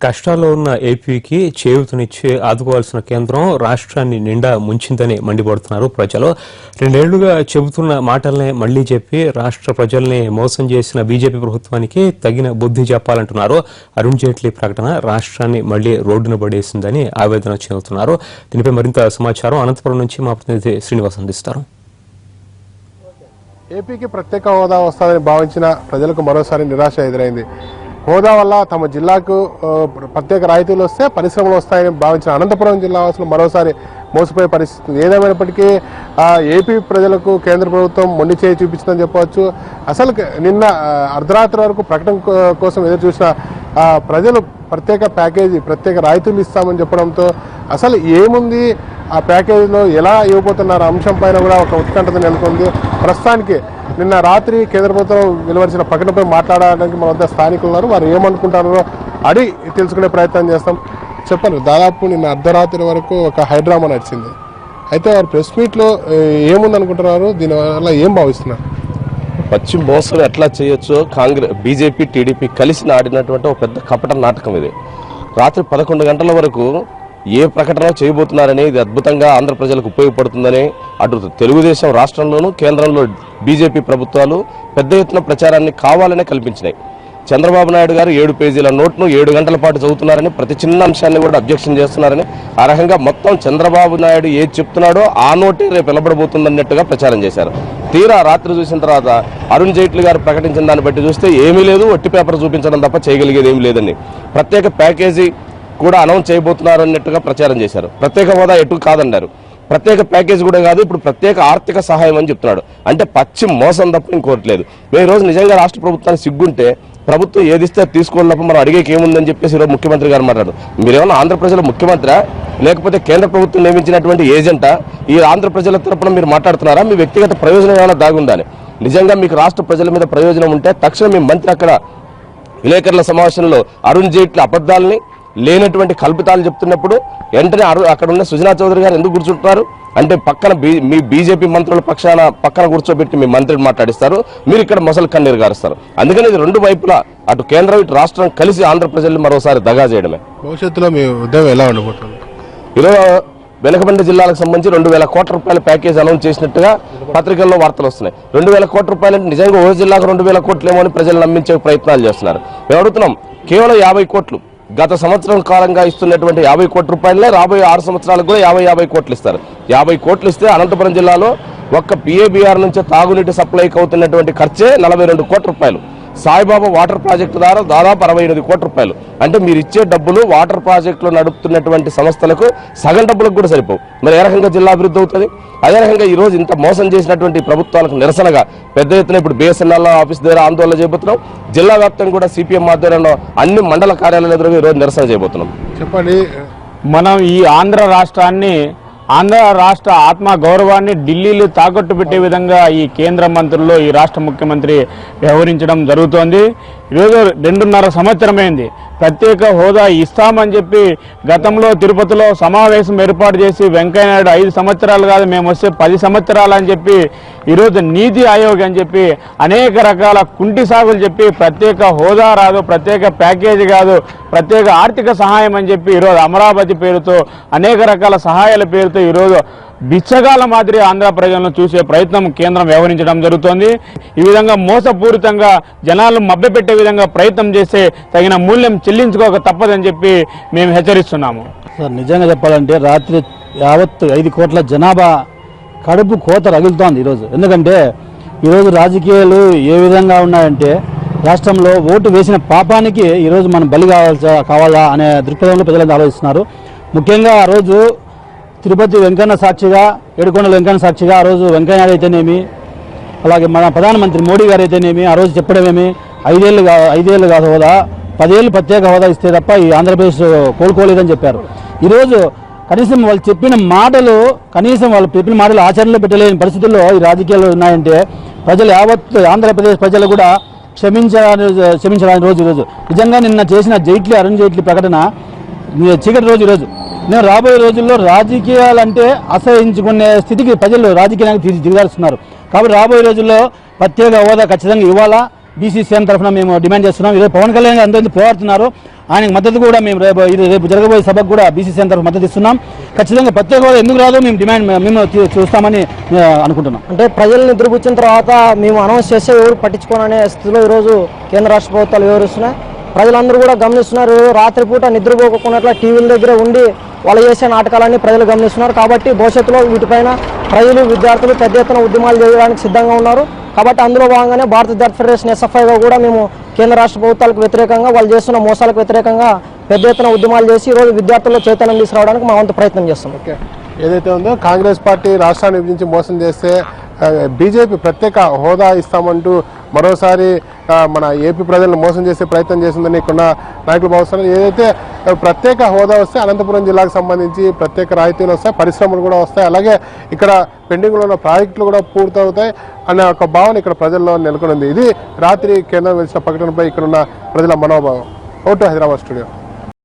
కష్టాల్లో ఉన్న ఏపీకి చేయూతనిచ్చి ఆదుకోవాల్సిన కేంద్రం రాష్ట్రాన్ని నిండా ముంచిందని మండిపడుతున్నారు ప్రజలు. 2 ఏళ్లుగా చెబుతున్న మాటల్ని మళ్లీ చెప్పి రాష్ట్ర ప్రజల్ని మోసం చేసిన బీజేపీ ప్రభుత్వానికి తగిన బుద్ధి చెప్పాలంటున్నారు. అరుణ్ జైట్లీ ప్రకటన రాష్ట్రాన్ని మళ్లీ రోడ్డున పడేసిందని ఆవేదన చెందుతున్నారు. దీనిపై మరింత సమాచారం అనంతపురం నుంచి మా ప్రతినిధి శ్రీనివాస్ అందిస్తారు. ఏపీకి ప్రత్యేక హోదా వస్తుందని భావించిన ప్రజలకు మరోసారి నిరాశ ఎదురైంది. హోదా వల్ల తమ జిల్లాకు ప్రత్యేక రాయితీలు వస్తే పరిశ్రమలు వస్తాయని భావించిన అనంతపురం జిల్లా వాసులు మరోసారి మోసపోయే పరిస్థితి. ఏదేమైనప్పటికీ ఏపీ ప్రజలకు కేంద్ర ప్రభుత్వం మొండి చేయి చూపించిందని చెప్పవచ్చు. అసలు నిన్న అర్ధరాత్రి వరకు ప్రకటన కోసం ఎదురు చూసిన ప్రజలు ప్రత్యేక ప్యాకేజీ ప్రత్యేక రాయితీలు ఇస్తామని చెప్పడంతో అసలు ఏముంది ఆ ప్యాకేజీలో ఎలా ఇవ్వబోతున్నారు అంశం పైన కూడా ఒక ఉత్కంఠత నెలకొంది. ప్రస్తుతానికి నిన్న రాత్రి కేంద్ర ప్రభుత్వం వెలువరించిన ప్రకటనపై మాట్లాడడానికి మన వద్ద స్థానికులు ఉన్నారు. వారు ఏమనుకుంటారో అడిగి తెలుసుకునే ప్రయత్నం చేస్తాం. చెప్పండి, దాదాపు నిన్న అర్ధరాత్రి వరకు ఒక హైడ్రామా నడిచింది. అయితే వారు ప్రెస్ మీట్లో ఏముందనుకుంటున్నారు, దీనివల్ల ఏం భావిస్తున్నారు? పశ్చిమ మోసం ఎట్లా చేయొచ్చో కాంగ్రెస్ బీజేపీ టీడీపీ కలిసి ఆడినటువంటి ఒక పెద్ద కపట నాటకం ఇది. రాత్రి 11 గంటల వరకు ఏ ప్రకటన చేయబోతున్నారని, ఇది అద్భుతంగా ఆంధ్ర ప్రజలకు ఉపయోగపడుతుందని అటు తెలుగుదేశం రాష్ట్రంలోనూ కేంద్రంలో బీజేపీ ప్రభుత్వాలు పెద్ద ఎత్తున ప్రచారాన్ని కావాలనే కల్పించినాయి. చంద్రబాబు నాయుడు గారు 7 పేజీల నోట్ను 7 గంటల పాటు చదువుతున్నారని, ప్రతి చిన్న అంశాన్ని కూడా అబ్జెక్షన్ చేస్తున్నారని, ఆ రకంగా మొత్తం చంద్రబాబు నాయుడు ఏది చెప్తున్నాడో ఆ నోటే రేపు వెలబడబోతుందన్నట్టుగా ప్రచారం చేశారు. తీరా రాత్రి చూసిన తర్వాత అరుణ్ జైట్లీ గారు ప్రకటించిన దాన్ని బట్టి చూస్తే ఏమీ లేదు, ఒట్టి పేపర్ చూపించడం తప్ప చేయగలిగేది ఏమీ లేదని, ప్రత్యేక ప్యాకేజీ కూడా అనౌన్స్ చేయబోతున్నారు అన్నట్టుగా ప్రచారం చేశారు. ప్రత్యేక హోదా ఎటు కాదన్నారు, ప్రత్యేక ప్యాకేజ్ కూడా కాదు, ఇప్పుడు ప్రత్యేక ఆర్థిక సహాయం అని చెప్తున్నాడు. అంటే పచ్చి మోసం తప్ప ఇంకోట్లేదు. మేము ఈరోజు నిజంగా రాష్ట్ర ప్రభుత్వానికి సిగ్గుంటే ప్రభుత్వం ఏదిస్తే తీసుకోలేకపోతే మనం అడిగేకి ఏముందని చెప్పేసి ఈరోజు ముఖ్యమంత్రి గారు మాట్లాడు. మీరేమన్నా ఆంధ్ర ప్రజల ముఖ్యమంత్రి లేకపోతే కేంద్ర ప్రభుత్వం నియమించినటువంటి ఏజెంటా? ఈ ఆంధ్ర ప్రజల తరపున మీరు మాట్లాడుతున్నారా? మీ వ్యక్తిగత ప్రయోజనం ఏమైనా దాగుందని? నిజంగా మీకు రాష్ట్ర ప్రజల మీద ప్రయోజనం ఉంటే తక్షణం మీ మంత్రి అక్కడ విలేకరుల సమావేశంలో అరుణ్ జైట్లీ అబద్ధాలని లేనటువంటి కల్పితాలు చెప్తున్నప్పుడు వెంటనే అక్కడ ఉన్న సుజనా చౌదరి గారు ఎందుకు కూర్చుంటున్నారు అంటే పక్కన మీ బీజేపీ మంత్రుల పక్కన కూర్చోబెట్టి మీ మంత్రిని మాట్లాడిస్తారు, మీరు ఇక్కడ మొసలు కన్నీరు గారుస్తారు. అందుకని ఇది రెండు వైపులా అటు కేంద్రం ఇటు రాష్ట్రం కలిసి ఆంధ్ర ప్రజల్ని మరోసారి దగా చేయడమే. భవిష్యత్తులో మీ ఉద్యమం ఎలా ఉండబోతుంది? ఈరోజు వెనుకబడిన జిల్లాలకు సంబంధించి 2,000 కోట్ల రూపాయల ప్యాకేజ్ అనౌన్స్ చేసినట్టుగా పత్రికల్లో వార్తలు వస్తున్నాయి. 2,000 కోట్ల రూపాయలు అంటే నిజంగా ఓ జిల్లాకు 2,000 కోట్లేమో అని ప్రజలు నమ్మించే ప్రయత్నాలు చేస్తున్నారు. మేము అడుగుతున్నాం, కేవలం 50 కోట్లు గత సంవత్సరం కాలంగా ఇస్తున్నటువంటి 50 కోట్ల రూపాయలే రాబోయే 6 సంవత్సరాలకు కూడా 50 కోట్లు ఇస్తారు. 50 కోట్లు ఇస్తే అనంతపురం జిల్లాలో ఒక్క పిఏబిఆర్ నుంచి తాగునీటి సప్లైకి అవుతున్నటువంటి ఖర్చే 42 కోట్ల రూపాయలు. సాయిబాబా వాటర్ ప్రాజెక్టు ద్వారా దాదాపు 68 కోట్ల రూపాయలు. అంటే మీరు ఇచ్చే డబ్బులు వాటర్ ప్రాజెక్టులు నడుపుతున్నటువంటి సంస్థలకు సగం డబ్బులకు కూడా సరిపోవు. మరి ఏ రకంగా జిల్లా అభివృద్ధి అవుతుంది? అదే రకంగా ఈ రోజు ఇంత మోసం చేసినటువంటి ప్రభుత్వాలకు నిరసనగా పెద్ద ఎత్తున ఇప్పుడు బిఎస్ఎన్ఎల్ ఆఫీస్ దగ్గర ఆందోళన చేయబోతున్నాం. జిల్లా వ్యాప్తంగా కూడా సిపిఎం ఆధ్వర్యంలో అన్ని మండల కార్యాలయాల ఎదురుగా ఈ రోజు నిరసన చేయబోతున్నాం. చెప్పండి, మనం ఈ ఆంధ్ర రాష్ట్ర ఆత్మ గౌరవాన్ని ఢిల్లీలో తాకట్టు పెట్టే విధంగా ఈ కేంద్ర మంత్రులు ఈ రాష్ట్ర ముఖ్యమంత్రి వ్యవహరించడం జరుగుతోంది. ఈరోజు 2.5 సంవత్సరమైంది ప్రత్యేక హోదా ఇస్తామని చెప్పి గతంలో తిరుపతిలో సమావేశం ఏర్పాటు చేసి వెంకయ్యనాయుడు 5 సంవత్సరాలు కాదు మేము వస్తే 10 సంవత్సరాలు అని చెప్పి ఈరోజు నీతి ఆయోగ్ అని చెప్పి అనేక రకాల కుంటి సాగులు చెప్పి ప్రత్యేక హోదా రాదు, ప్రత్యేక ప్యాకేజీ కాదు, ప్రత్యేక ఆర్థిక సహాయం అని చెప్పి ఈరోజు అమరావతి పేరుతో అనేక రకాల సహాయాల పేరుతో ఈరోజు బిచ్చగాల మాదిరి ఆంధ్ర ప్రజలను చూసే ప్రయత్నం కేంద్రం వ్యవహరించడం జరుగుతోంది. ఈ విధంగా మోసపూరితంగా జనాలను మభ్యపెట్టే విధంగా ప్రయత్నం చేస్తే తగిన మూల్యం చెల్లించుకోక తప్పదని చెప్పి మేము హెచ్చరిస్తున్నాము. సార్, నిజంగా చెప్పాలంటే రాత్రి యావత్ 5 కోట్ల జనాభా కడుపు కోత రగులుతోంది ఈరోజు. ఎందుకంటే ఈరోజు రాజకీయాలు ఏ విధంగా ఉన్నాయంటే రాష్ట్రంలో ఓటు వేసిన పాపానికి ఈరోజు మనం బలి కావాలా అనే దృక్పథంలో ప్రజలంతా ఆలోచిస్తున్నారు. ముఖ్యంగా ఆ రోజు తిరుపతి వెంకన్న సాక్షిగా, ఏడుకొండల వెంకన్న సాక్షిగా ఆ రోజు వెంకయ్యనాయుడు అయితేనేమి, అలాగే మన ప్రధానమంత్రి మోడీ గారు అయితేనేమి ఆ రోజు చెప్పడమేమి 5 ఏళ్ళు కాదు హోదా, 10 ఏళ్ళు ప్రత్యేక హోదా ఇస్తే తప్ప ఈ ఆంధ్రప్రదేశ్ కోలుకోలేదని చెప్పారు. ఈరోజు కనీసం వాళ్ళు చెప్పిన మాటలు ఆచరణలో పెట్టలేని పరిస్థితుల్లో ఈ రాజకీయాలు ఉన్నాయంటే ప్రజలు యావత్ ఆంధ్రప్రదేశ్ ప్రజలు కూడా క్షమించడానికి రోజు నిజంగా నిన్న చేసిన అరుణ్ జైట్లీ ప్రకటన చీకటి రోజు ఈరోజు. నేను రాబోయే రోజుల్లో రాజకీయాలంటే అసహించుకునే స్థితికి ప్రజలు రాజకీయానికి దిగజారుస్తున్నారు. కాబట్టి రాబోయే రోజుల్లో ప్రత్యేక హోదా ఖచ్చితంగా ఇవ్వాలా బీసీసీఎం తరఫున మేము డిమాండ్ చేస్తున్నాం. ఈరోజు పవన్ కళ్యాణ్ అందరినీ పోరాడుతున్నారు. ఆయనకు మద్దతు కూడా మేము రేపు జరగబోయే సభకు కూడా బీసీసీ తరఫున మద్దతు ఇస్తున్నాం. ఖచ్చితంగా ప్రత్యేక హోదా ఎందుకు రాదో మేము డిమాండ్ మేము చూస్తామని అనుకుంటున్నాం. అంటే ప్రజలు నిద్రపుచ్చిన తర్వాత మేము అనౌన్స్ చేస్తే ఎవరు పట్టించుకోననే స్థితిలో ఈరోజు కేంద్ర రాష్ట్ర ప్రభుత్వాలు వివరిస్తున్నాయి. ప్రజలందరూ కూడా గమనిస్తున్నారు. రాత్రిపూట నిద్రపోకుండా టీవీల దగ్గర ఉండి వాళ్ళు చేసే నాటకాలన్నీ ప్రజలు గమనిస్తున్నారు. కాబట్టి భవిష్యత్తులో వీటిపైన ప్రజలు విద్యార్థులు పెద్ద ఎత్తున ఉద్యమాలు చేయడానికి సిద్ధంగా ఉన్నారు. కాబట్టి అందులో భాగంగానే భారత విద్యార్థి ఫెడరేషన్ SFIగా కూడా మేము కేంద్ర రాష్ట్ర ప్రభుత్వాలకు వ్యతిరేకంగా వాళ్ళు చేస్తున్న మోసాలకు వ్యతిరేకంగా పెద్ద ఎత్తున ఉద్యమాలు చేసి ఈరోజు విద్యార్థుల్లో చైతన్యం తీసుకురావడానికి మా వంతు ప్రయత్నం చేస్తాం. ఓకే, ఏదైతే ఉందో కాంగ్రెస్ పార్టీ రాష్ట్రాన్ని విభజించి మోసం చేస్తే బీజేపీ ప్రత్యేక హోదా ఇస్తామంటూ మరోసారి మన ఏపీ ప్రజలను మోసం చేసే ప్రయత్నం చేసిందని ఇక్కడ నాయకులు భావిస్తున్నారు. ఏదైతే ప్రత్యేక హోదా వస్తే అనంతపురం జిల్లాకు సంబంధించి ప్రత్యేక రాయితీలు వస్తాయి, పరిశ్రమలు కూడా వస్తాయి, అలాగే ఇక్కడ పెండింగ్లో ఉన్న ప్రాజెక్టులు కూడా పూర్తవుతాయి అనే ఒక భావన ఇక్కడ ప్రజల్లో నెలకొంది. ఇది రాత్రి కేంద్రం వెలిసిన ప్రకటనపై ఇక్కడున్న ప్రజల మనోభావం. Vote Hyderabad studio.